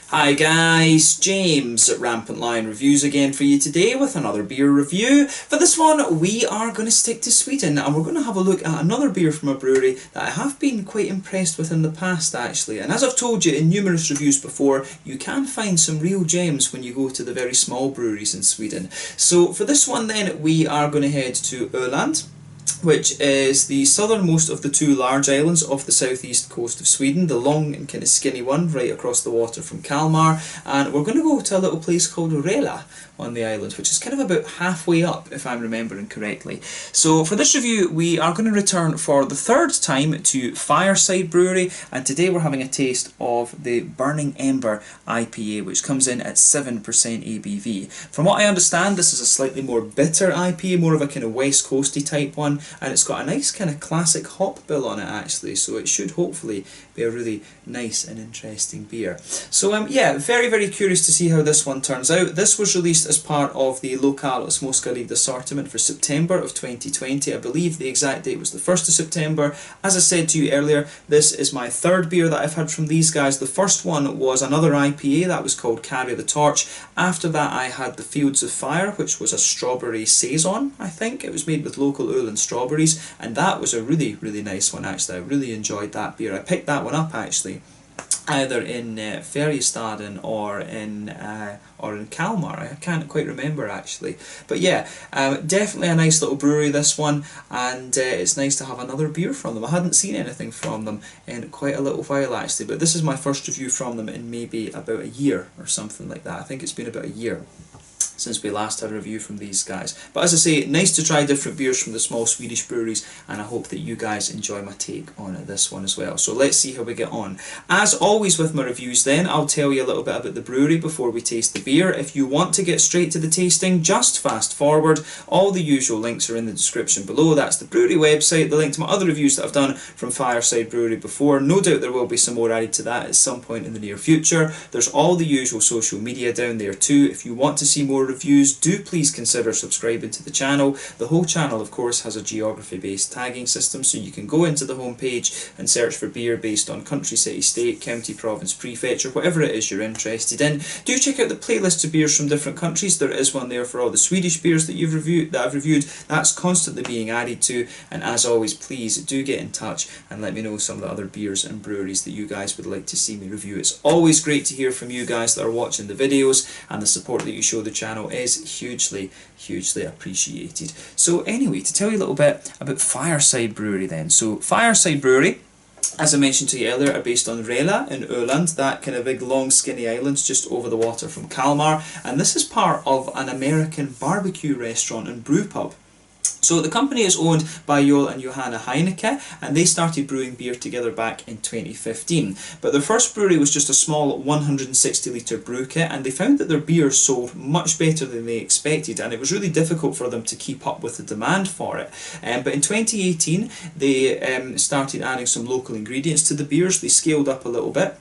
Hi guys, James at Rampant Lion Reviews again for you today with another beer review. For this one we are going to stick to Sweden and we're going to have a look at another beer from a brewery that I have been quite impressed with in the past actually. And as I've told you in numerous reviews before, you can find some real gems when you go to the very small breweries in Sweden. So for this one then we are going to head to Öland, which is the southernmost of the two large islands off the southeast coast of Sweden, the long and kind of skinny one right across the water from Kalmar, and we're going to go to a little place called Rälla on the island, which is kind of about halfway up if I'm remembering correctly. So for this review we are going to return for the third time to Fireside Brewery, and today we're having a taste of the Burning Ember IPA, which comes in at 7% ABV. From what I understand, this is a slightly more bitter IPA, more of a kind of west coasty type one, and it's got a nice kind of classic hop bill on it actually, so it should hopefully be a really nice and interesting beer. So yeah, very curious to see how this one turns out. This was released as part of the Lokal Småska Liv assortment for September of 2020. I believe the exact date was the 1st of September. As I said to you earlier, this is my third beer that I've had from these guys. The first one was another IPA that was called Carry the Torch. After that I had the Fields of Fire, which was a strawberry saison, I think. It was made with local Öland strawberries, and that was a really nice one actually. I really enjoyed that beer. I picked that one up actually either in Färjestaden or in Kalmar. I can't quite remember actually, but yeah, definitely a nice little brewery this one, and it's nice to have another beer from them. I hadn't seen anything from them in quite a little while actually, but this is my first review from them in maybe about a year or something like that. I think it's been about a year since we last had a review from these guys. But as I say, nice to try different beers from the small Swedish breweries, and I hope that you guys enjoy my take on this one as well. So let's see how we get on. As always with my reviews then, I'll tell you a little bit about the brewery before we taste the beer. If you want to get straight to the tasting, just fast forward. All the usual links are in the description below. That's the brewery website, the link to my other reviews that I've done from Fireside Brewery before. No doubt there will be some more added to that at some point in the near future. There's all the usual social media down there too. If you want to see more reviews, do please consider subscribing to the channel. The whole channel of course has a geography based tagging system, so you can go into the home page and search for beer based on country, city, state, county, province, prefecture, whatever it is you're interested in. Do check out the playlist of beers from different countries. There is one there for all the Swedish beers that I've reviewed. That's constantly being added to, and as always, please do get in touch and let me know some of the other beers and breweries that you guys would like to see me review. It's always great to hear from you guys that are watching the videos, and the support that you show the channel is hugely appreciated. So anyway, to tell you a little bit about Fireside Brewery then. So Fireside Brewery, as I mentioned to you earlier, are based on Rälla in Öland, that kind of big long skinny island just over the water from Kalmar, and this is part of an American barbecue restaurant and brew pub. So the company is owned by Joel and Johanna Heineke, and they started brewing beer together back in 2015. But their first brewery was just a small 160 litre brew kit, and they found that their beer sold much better than they expected, and it was really difficult for them to keep up with the demand for it. But in 2018 they started adding some local ingredients to the beers. They scaled up a little bit,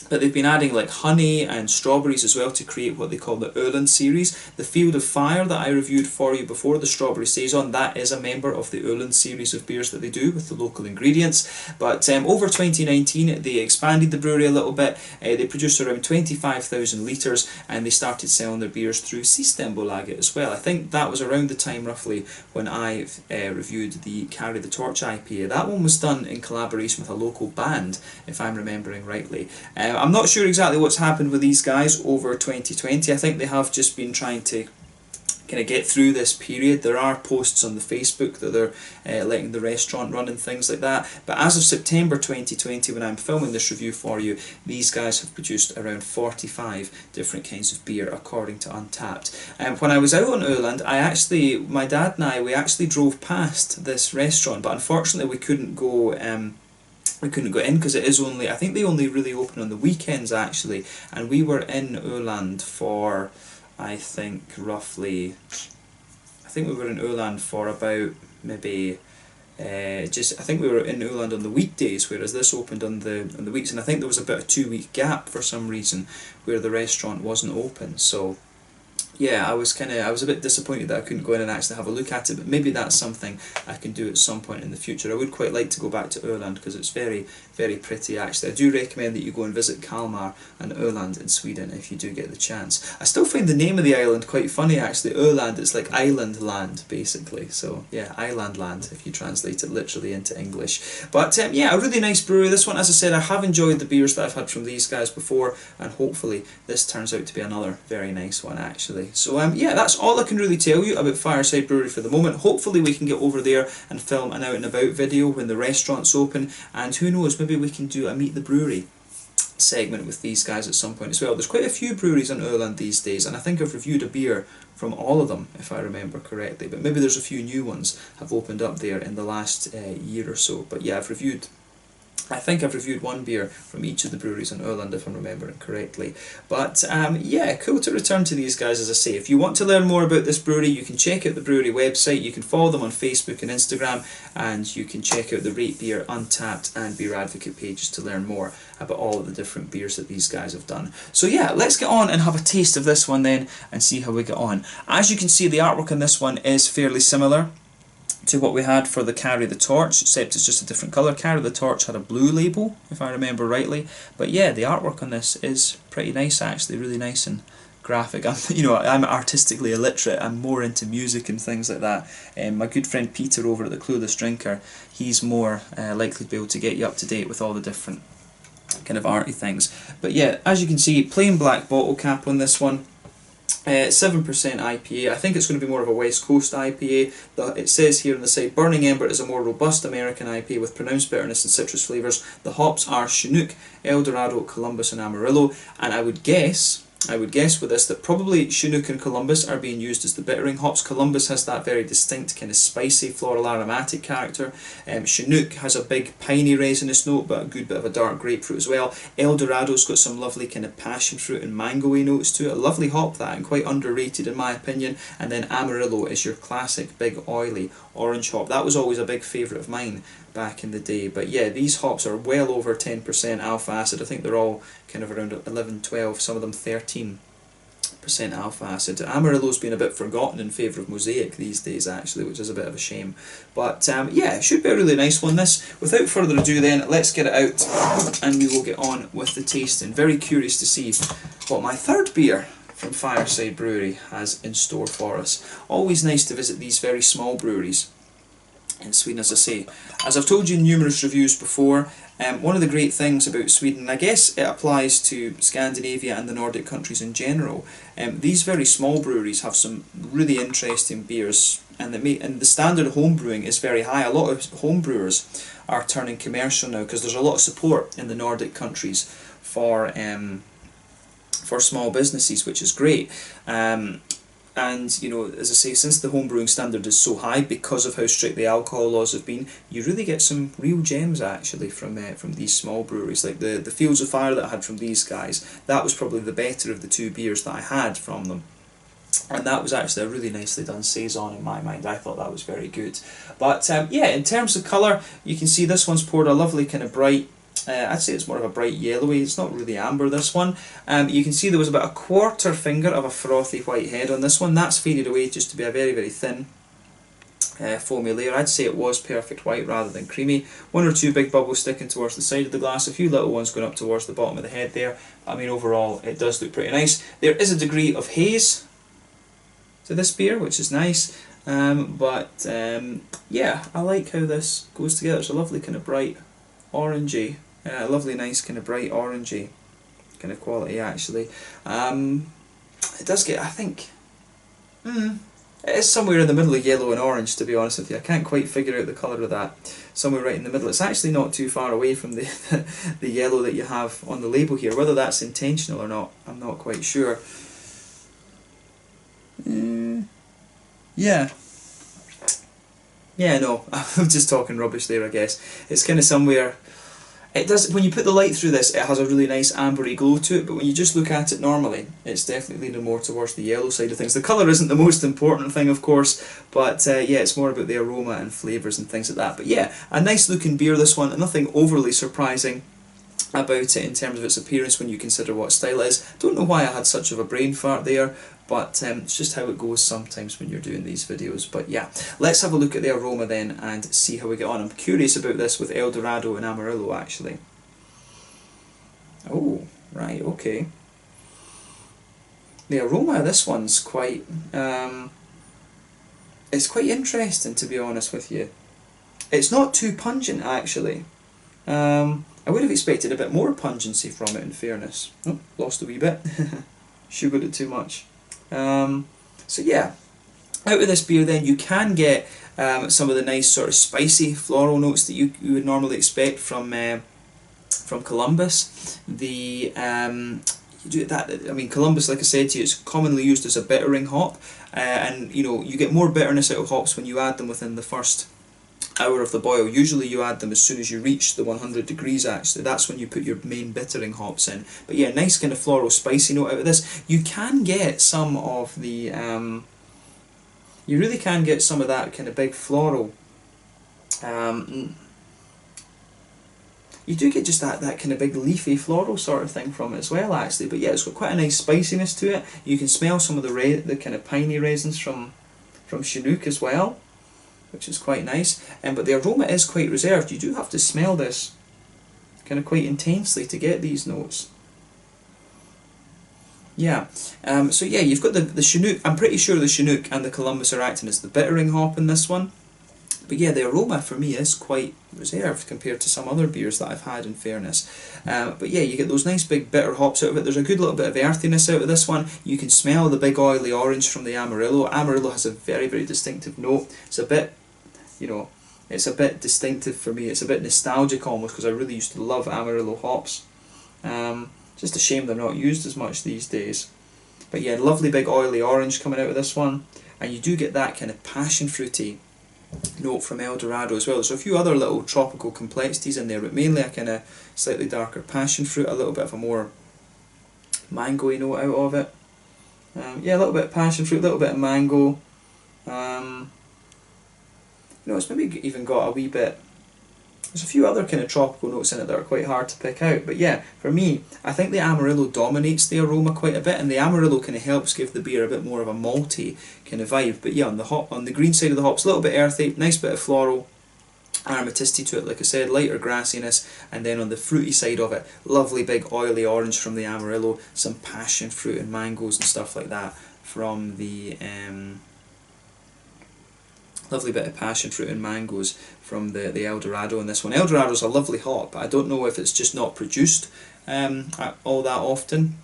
but they've been adding like honey and strawberries as well to create what they call the Öland series. The Field of Fire that I reviewed for you before, the strawberry saison, that is a member of the Öland series of beers that they do with the local ingredients. But over 2019 they expanded the brewery a little bit. They produced around 25,000 litres, and they started selling their beers through Systembolaget as well. I think that was around the time roughly when I reviewed the Carry the Torch IPA. That one was done in collaboration with a local band, if I'm remembering rightly. I'm not sure exactly what's happened with these guys over 2020. I think they have just been trying to kind of get through this period. There are posts on the Facebook that they're letting the restaurant run and things like that. But as of September 2020, when I'm filming this review for you, these guys have produced around 45 different kinds of beer according to Untappd. When I was out on Öland, my dad and I, we actually drove past this restaurant, but unfortunately we couldn't go in because it is only, I think they only really open on the weekends actually, and we were in Öland for, I think we were in Öland for about maybe I think we were in Öland on the weekdays, whereas this opened on the weeks, and I think there was about a 2-week gap for some reason where the restaurant wasn't open. So yeah, I was a bit disappointed that I couldn't go in and actually have a look at it, but maybe that's something I can do at some point in the future. I would quite like to go back to Öland because it's very, very pretty actually. I do recommend that you go and visit Kalmar and Öland in Sweden if you do get the chance. I still find the name of the island quite funny actually. Öland, it's like island land basically, so yeah, island land if you translate it literally into English. But yeah, a really nice brewery this one. As I said, I have enjoyed the beers that I've had from these guys before, and hopefully this turns out to be another very nice one actually. So yeah, that's all I can really tell you about Fireside Brewery for the moment. Hopefully we can get over there and film an out and about video when the restaurant's open, and who knows, maybe we can do a meet the brewery segment with these guys at some point as well. There's quite a few breweries in Öland these days, and I think I've reviewed a beer from all of them if I remember correctly, but maybe there's a few new ones have opened up there in the last year or so. But yeah, I think I've reviewed one beer from each of the breweries in Öland if I'm remembering correctly. But yeah, cool to return to these guys. As I say, if you want to learn more about this brewery, you can check out the brewery website, you can follow them on Facebook and Instagram, and you can check out the Rate Beer, Untappd and Beer Advocate pages to learn more about all of the different beers that these guys have done. So yeah, let's get on and have a taste of this one then and see how we get on. As you can see, the artwork on this one is fairly similar to what we had for the Carry the Torch, except it's just a different colour. Carry the Torch had a blue label, if I remember rightly. But yeah, the artwork on this is pretty nice actually, really nice and graphic. I'm artistically illiterate, I'm more into music and things like that. My good friend Peter over at the Clueless Drinker, he's more likely to be able to get you up to date with all the different kind of arty things. But yeah, as you can see, plain black bottle cap on this one. 7% IPA. I think it's going to be more of a West Coast IPA. It says here on the side, Burning Ember is a more robust American IPA with pronounced bitterness and citrus flavours. The hops are Chinook, Eldorado, Columbus and Amarillo, and I would guess with this that probably Chinook and Columbus are being used as the bittering hops. Columbus has that very distinct kind of spicy floral aromatic character. Chinook has a big piney resinous note but a good bit of a dark grapefruit as well. Eldorado's got some lovely kind of passion fruit and mangoey notes to it. A lovely hop that, and quite underrated in my opinion. And then Amarillo is your classic big oily orange hop. That was always a big favourite of mine back in the day. But yeah, these hops are well over 10% alpha acid. I think they're all kind of around 11, 12, some of them 13% alpha acid. Amarillo's been a bit forgotten in favour of Mosaic these days actually, which is a bit of a shame. But yeah, it should be a really nice one this. Without further ado then, let's get it out and we will get on with the tasting. Very curious to see what my third beer from Fireside Brewery has in store for us. Always nice to visit these very small breweries in Sweden, as I say. As I've told you in numerous reviews before, one of the great things about Sweden, I guess it applies to Scandinavia and the Nordic countries in general, these very small breweries have some really interesting beers, and the standard of home brewing is very high. A lot of home brewers are turning commercial now because there's a lot of support in the Nordic countries for small businesses, which is great. And you know, as I say, since the homebrewing standard is so high because of how strict the alcohol laws have been, you really get some real gems actually from these small breweries. Like the Fields of Fire that I had from these guys, that was probably the better of the two beers that I had from them. And that was actually a really nicely done saison in my mind. I thought that was very good. But yeah, in terms of colour, you can see this one's poured a lovely kind of bright, I'd say it's more of a bright yellowy, it's not really amber this one. You can see there was about a quarter finger of a frothy white head on this one. That's faded away just to be a very, very thin foamy layer. I'd say it was perfect white rather than creamy. One or two big bubbles sticking towards the side of the glass, a few little ones going up towards the bottom of the head there. I mean, overall it does look pretty nice. There is a degree of haze to this beer, which is nice. Yeah, I like how this goes together. It's a lovely kind of bright orangey, a lovely nice kind of bright orangey kind of quality actually. It does get, I think, it is somewhere in the middle of yellow and orange, to be honest with you. I can't quite figure out the colour of that. Somewhere right in the middle. It's actually not too far away from the yellow that you have on the label here. Whether that's intentional or not, I'm not quite sure. Yeah, no, I'm just talking rubbish there, I guess. It's kind of somewhere. It does, when you put the light through this, it has a really nice ambery glow to it, but when you just look at it normally, it's definitely leaning more towards the yellow side of things. The colour isn't the most important thing, of course, but yeah, it's more about the aroma and flavours and things like that. But yeah, a nice looking beer, this one, and nothing overly surprising about it in terms of its appearance when you consider what style it is. Don't know why I had such of a brain fart there, but it's just how it goes sometimes when you're doing these videos. But yeah, let's have a look at the aroma then and see how we get on. I'm curious about this with El Dorado and Amarillo actually. Oh, right, okay. The aroma of this one's quite, it's quite interesting, to be honest with you. It's not too pungent actually. I would have expected a bit more pungency from it, in fairness. Oh, lost a wee bit. Sugared it too much. So yeah, out of this beer then you can get some of the nice sort of spicy floral notes that you would normally expect from Columbus. You do that. I mean, Columbus, like I said to you, it's commonly used as a bittering hop, and you know you get more bitterness out of hops when you add them within the first hour of the boil. Usually you add them as soon as you reach the 100 degrees actually. That's when you put your main bittering hops in. But yeah, nice kind of floral spicy note out of this. You can get some of the, you really can get some of that kind of big floral, you do get just that kind of big leafy floral sort of thing from it as well actually. But yeah, it's got quite a nice spiciness to it. You can smell some of the kind of piney resins from Chinook as well, which is quite nice. But the aroma is quite reserved. You do have to smell this kind of quite intensely to get these notes. Yeah, so yeah, you've got the Chinook. I'm pretty sure the Chinook and the Columbus are acting as the bittering hop in this one. But yeah, the aroma for me is quite reserved compared to some other beers that I've had, in fairness. But yeah, you get those nice big bitter hops out of it. There's a good little bit of earthiness out of this one. You can smell the big oily orange from the Amarillo. Amarillo has a very, very distinctive note. It's a bit, you know, it's a bit distinctive for me. It's a bit nostalgic almost, because I really used to love Amarillo hops. Just a shame they're not used as much these days. But yeah, lovely big oily orange coming out of this one. And you do get that kind of passion fruity note from El Dorado as well. There's a few other little tropical complexities in there, but mainly a kind of slightly darker passion fruit, a little bit of a more mango-y note out of it. Yeah, a little bit of passion fruit, a little bit of mango. You know, it's maybe even got a wee bit. There's a few other kind of tropical notes in it that are quite hard to pick out, but yeah, for me, I think the Amarillo dominates the aroma quite a bit, and the Amarillo kind of helps give the beer a bit more of a malty kind of vibe. But yeah, on the green side of the hops, a little bit earthy, nice bit of floral aromaticity to it, like I said, lighter grassiness, and then on the fruity side of it, lovely big oily orange from the Amarillo, some passion fruit and mangoes and stuff like that from the lovely bit of passion fruit and mangoes from the El Dorado in this one. El Dorado's a lovely hop. I don't know if it's just not produced all that often,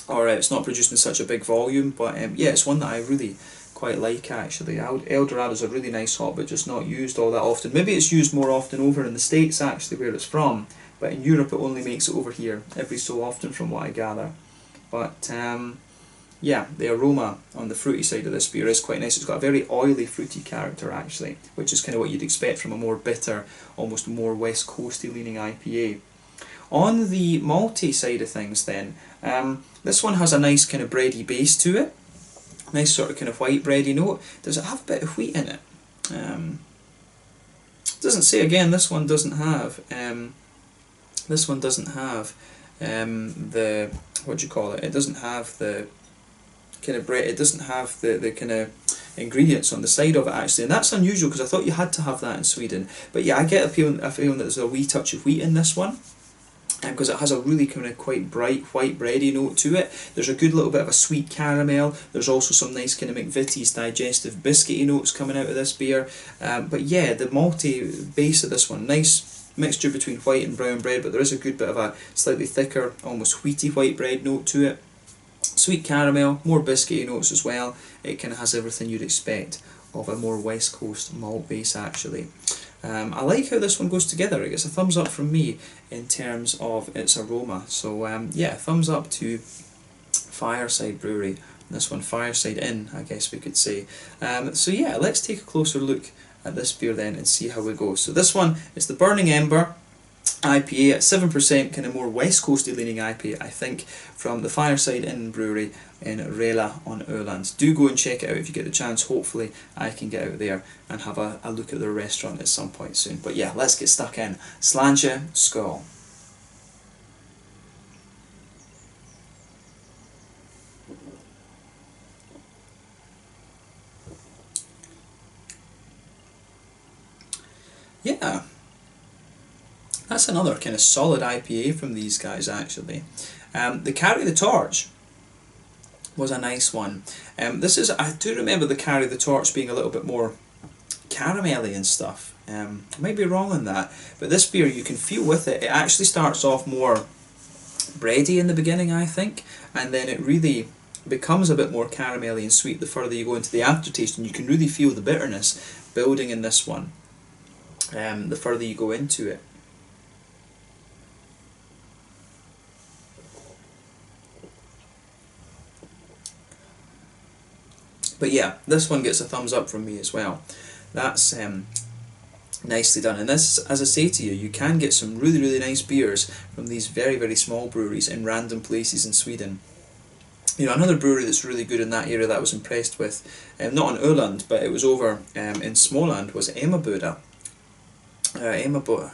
or it's not produced in such a big volume, but yeah, it's one that I really quite like actually. El Dorado's a really nice hop, but just not used all that often. Maybe it's used more often over in the States actually, where it's from, but in Europe it only makes it over here every so often from what I gather. But yeah, the aroma on the fruity side of this beer is quite nice. It's got a very oily, fruity character actually, which is kind of what you'd expect from a more bitter, almost more West Coasty leaning IPA. On the malty side of things then, this one has a nice kind of bready base to it. Nice sort of kind of white bready note. Does it have a bit of wheat in it? It doesn't say again, this one doesn't have, the, what do you call it? It doesn't have the kind of bread, it doesn't have the kind of ingredients on the side of it actually, and that's unusual because I thought you had to have that in Sweden. But yeah, I get a feeling that there's a wee touch of wheat in this one, because it has a really kind of quite bright white bready note to it. There's a good little bit of a sweet caramel. There's also some nice kind of McVitie's digestive biscuity notes coming out of this beer. But yeah, the malty base of this one, nice mixture between white and brown bread, but there is a good bit of a slightly thicker, almost wheaty white bread note to it. Sweet caramel, more biscuity notes as well. It kind of has everything you'd expect of a more West Coast malt base actually. I like how this one goes together. It gets a thumbs up from me in terms of its aroma. So yeah, thumbs up to Fireside Brewery. This one, Fireside Inn, I guess we could say. So yeah, let's take a closer look at this beer then and see how we go. So this one is the Burning Ember IPA at 7%, kind of more West Coasty leaning IPA, I think, from the Fireside Inn Brewery in Rälla on Öland. Do go and check it out if you get the chance. Hopefully I can get out there and have a look at their restaurant at some point soon. But yeah, let's get stuck in. Sláinte skål. yeah, that's another kind of solid IPA from these guys actually. The Carry the Torch was a nice one. I do remember the Carry the Torch being a little bit more caramelly and stuff. I might be wrong on that, but this beer you can feel with it. It actually starts off more bready in the beginning, I think, and then it really becomes a bit more caramelly and sweet the further you go into the aftertaste, and you can really feel the bitterness building in this one the further you go into it. But yeah, this one gets a thumbs up from me as well. That's nicely done. And this, as I say to you, you can get some really, really nice beers from these very, very small breweries in random places in Sweden. You know, another brewery that's really good in that area that I was impressed with, not in Öland, but it was over in Småland, was Emmaboda. Emmaboda.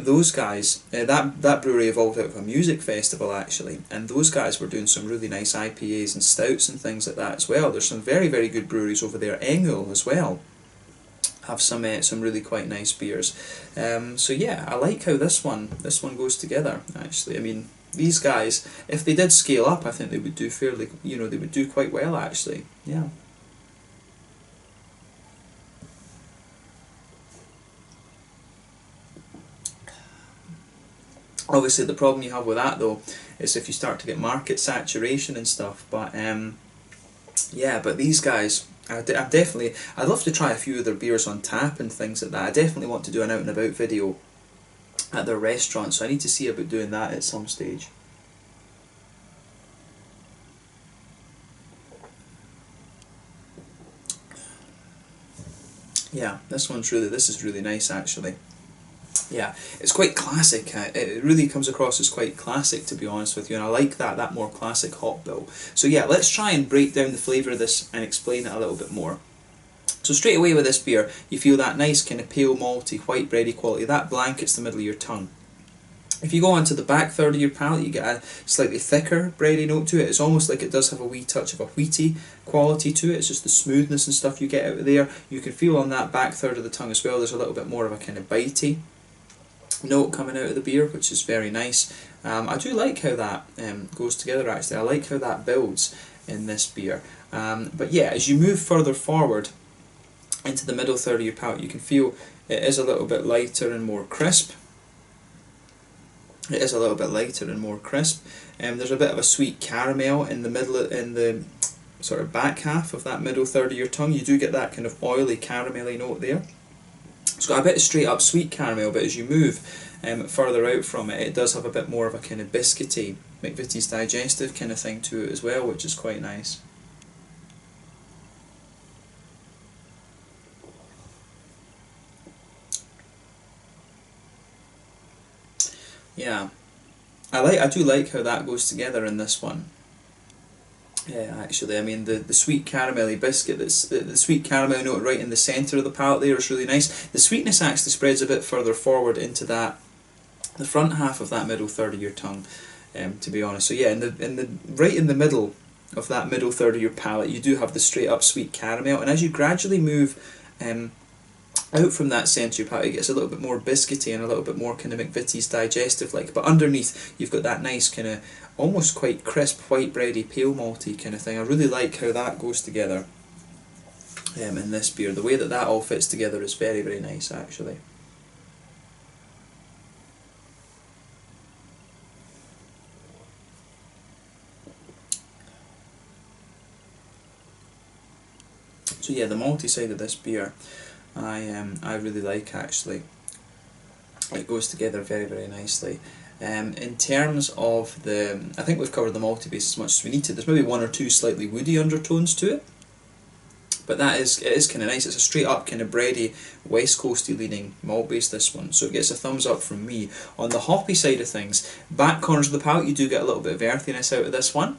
Those guys, that brewery evolved out of a music festival actually, and those guys were doing some really nice IPAs and stouts and things like that as well. There's some very, very good breweries over there. Engel as well have some really quite nice beers. So yeah, I like how this one goes together actually. I mean, these guys, if they did scale up, I think they would do fairly, you know, they would do quite well actually. Yeah. Obviously, the problem you have with that though is if you start to get market saturation and stuff. But yeah, but these guys, I'd love to try a few of their beers on tap and things like that. I definitely want to do an out and about video at their restaurant, so I need to see about doing that at some stage. Yeah, this is really nice actually. Yeah, it's quite classic. It really comes across as quite classic, to be honest with you, and I like that more classic hop bill. So yeah, let's try and break down the flavour of this and explain it a little bit more. So straight away with this beer, you feel that nice kind of pale malty, white bready quality. That blankets the middle of your tongue. If you go onto the back third of your palate, you get a slightly thicker bready note to it. It's almost like it does have a wee touch of a wheaty quality to it. It's just the smoothness and stuff you get out of there. You can feel on that back third of the tongue as well, there's a little bit more of a kind of bitey note coming out of the beer, which is very nice. I do like how that goes together actually. I like how that builds in this beer. But yeah, as you move further forward into the middle third of your palate, you can feel it is a little bit lighter and more crisp. It is a little bit lighter and more crisp. There's a bit of a sweet caramel in the middle, in the sort of back half of that middle third of your tongue. You do get that kind of oily caramelly note there. It's got a bit of straight up sweet caramel, but as you move further out from it, it does have a bit more of a kind of biscuity, McVitie's Digestive kind of thing to it as well, which is quite nice. Yeah, I do like how that goes together in this one. Yeah, actually, I mean the sweet caramelly biscuit, the sweet caramel note right in the centre of the palate there is really nice. The sweetness actually spreads a bit further forward into the front half of that middle third of your tongue, to be honest. So yeah, right in the middle of that middle third of your palate, you do have the straight up sweet caramel, and as you gradually move out from that centre of your palate, it gets a little bit more biscuity and a little bit more kind of McVitie's Digestive like, but underneath you've got that nice kind of almost quite crisp white bready pale malty kind of thing. I really like how that goes together in this beer. The way that all fits together is very, very nice actually. So yeah, the malty side of this beer I really like actually. It goes together very, very nicely. In terms of I think we've covered the malty base as much as we need to. There's maybe one or two slightly woody undertones to it, but it is kind of nice. It's a straight up kind of bready, west coasty leaning malt base, this one, so it gets a thumbs up from me. On the hoppy side of things, back corners of the palate, you do get a little bit of earthiness out of this one.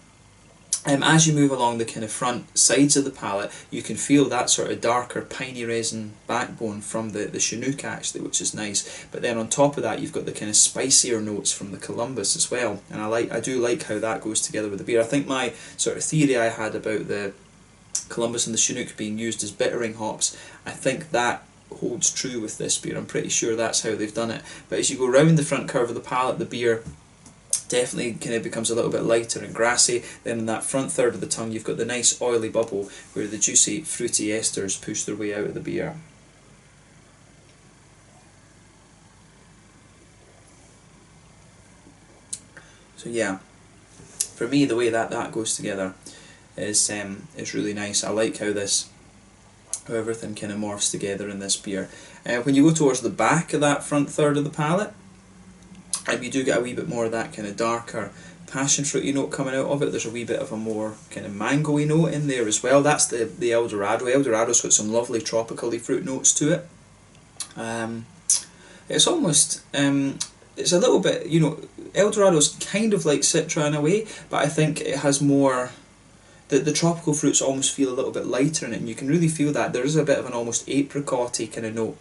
As you move along the kind of front sides of the palate, you can feel that sort of darker piney resin backbone from the Chinook actually, which is nice. But then on top of that, you've got the kind of spicier notes from the Columbus as well, and I do like how that goes together with the beer. I think my sort of theory I had about the Columbus and the Chinook being used as bittering hops, I think that holds true with this beer. I'm pretty sure that's how they've done it. But as you go round the front curve of the palate, the beer definitely kind of becomes a little bit lighter and grassy. Then in that front third of the tongue, you've got the nice oily bubble where the juicy fruity esters push their way out of the beer. So yeah, for me, the way that goes together is really nice. I like how everything kind of morphs together in this beer. When you go towards the back of that front third of the palate, you do get a wee bit more of that kind of darker passion fruity note coming out of it. There's a wee bit of a more kind of mango-y note in there as well. That's the El Dorado. El Dorado's got some lovely tropically fruit notes to it. It's almost, it's a little bit, you know, El Dorado's kind of like Citra in a way, but I think it has more, the tropical fruits almost feel a little bit lighter in it, and you can really feel that. There is a bit of an almost apricot-y kind of note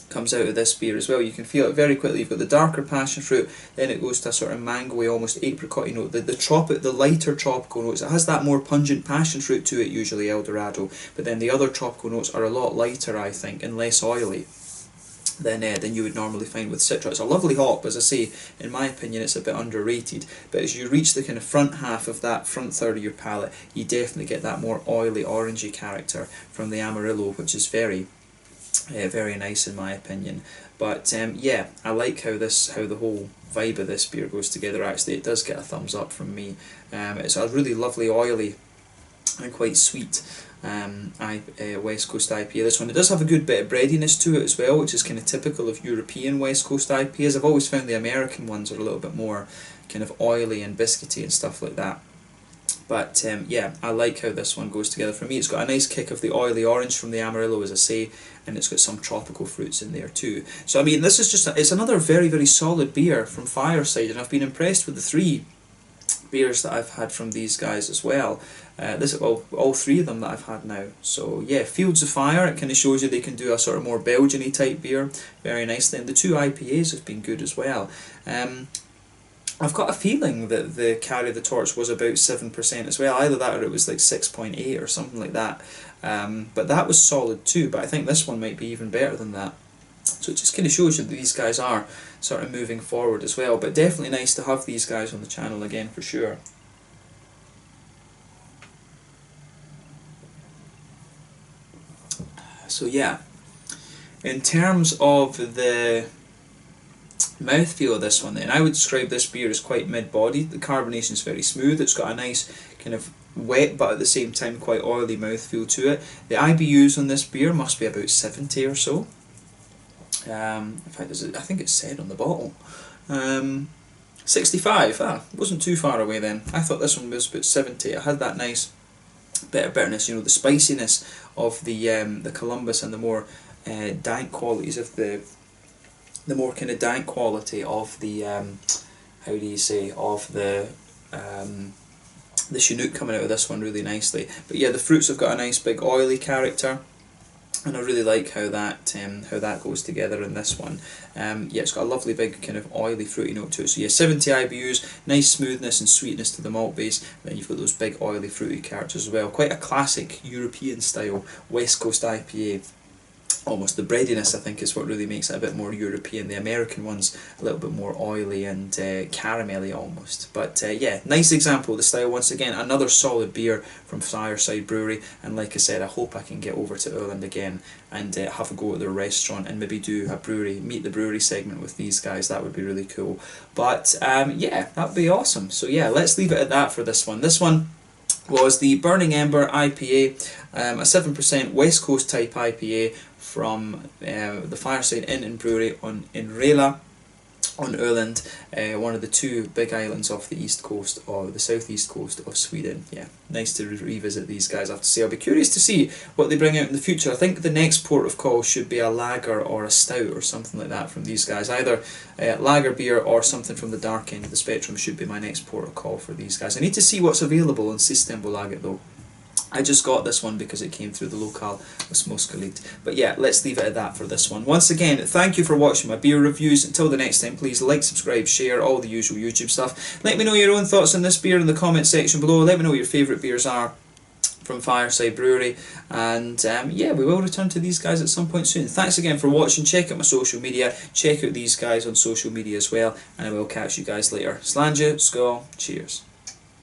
comes out of this beer as well. You can feel it very quickly. You've got the darker passion fruit, then it goes to a sort of mango-y, almost apricot-y note. The lighter tropical notes, it has that more pungent passion fruit to it usually, El Dorado, but then the other tropical notes are a lot lighter, I think, and less oily than you would normally find with Citra. It's a lovely hop, as I say. In my opinion, it's a bit underrated, but as you reach the kind of front half of that front third of your palate, you definitely get that more oily orangey character from the Amarillo, which is very nice in my opinion. But yeah, I like how the whole vibe of this beer goes together. Actually, it does get a thumbs up from me. It's a really lovely, oily and quite sweet West Coast IPA. This one, it does have a good bit of breadiness to it as well, which is kind of typical of European West Coast IPAs. I've always found the American ones are a little bit more kind of oily and biscuity and stuff like that. But yeah, I like how this one goes together. For me, it's got a nice kick of the oily orange from the Amarillo, as I say, and it's got some tropical fruits in there too. So I mean, this is just it's another very, very solid beer from Fireside, and I've been impressed with the 3 beers that I've had from these guys as well. All 3 of them that I've had now. So yeah, Fields of Fire, it kind of shows you they can do a sort of more Belgian-y type beer very nicely, and the 2 IPAs have been good as well. I've got a feeling that the Carry the Torch was about 7% as well, either that or it was like 6.8 or something like that. But that was solid too, but I think this one might be even better than that. So it just kind of shows you that these guys are sort of moving forward as well, but definitely nice to have these guys on the channel again for sure. So yeah, in terms of the mouthfeel of this one then, I would describe this beer as quite mid-bodied. The carbonation is very smooth, it's got a nice kind of wet but at the same time quite oily mouthfeel to it. The IBUs on this beer must be about 70 or so. In fact, I think it's said on the bottle. 65, wasn't too far away then. I thought this one was about 70. It had that nice bit of bitterness, you know, the spiciness of the Columbus and the more dank qualities of the more kind of dank quality of the how do you say, of the Chinook coming out of this one really nicely. But yeah, the fruits have got a nice big oily character, and I really like how that goes together in this one. Yeah, it's got a lovely big kind of oily fruity note to it. So yeah, 70 IBUs, nice smoothness and sweetness to the malt base, and then you've got those big oily fruity characters as well. Quite a classic European style West Coast IPA. Almost the breadiness, I think, is what really makes it a bit more European. The American one's a little bit more oily and caramelly almost. But yeah, nice example of the style. Once again, another solid beer from Fireside Brewery. And like I said, I hope I can get over to Öland again and have a go at their restaurant and maybe do a meet the brewery segment with these guys. That would be really cool. But yeah, that would be awesome. So yeah, let's leave it at that for this one. This one was the Burning Ember IPA, a 7% West Coast type IPA from the Fireside Inn and Brewery in Rälla on Öland, one of the 2 big islands off the east coast, or the southeast coast of Sweden. Yeah, nice to revisit these guys, I have to say. I'll be curious to see what they bring out in the future. I think the next port of call should be a lager or a stout or something like that from these guys. Either lager beer or something from the dark end of the spectrum should be my next port of call for these guys. I need to see what's available on Systembolaget though. I just got this one because it came through the local Småskaligt. But yeah, let's leave it at that for this one. Once again, thank you for watching my beer reviews. Until the next time, please like, subscribe, share, all the usual YouTube stuff. Let me know your own thoughts on this beer in the comment section below. Let me know what your favourite beers are from Fireside Brewery, and yeah, we will return to these guys at some point soon. Thanks again for watching. Check out my social media, check out these guys on social media as well, and I will catch you guys later. Slàinte, skål, cheers.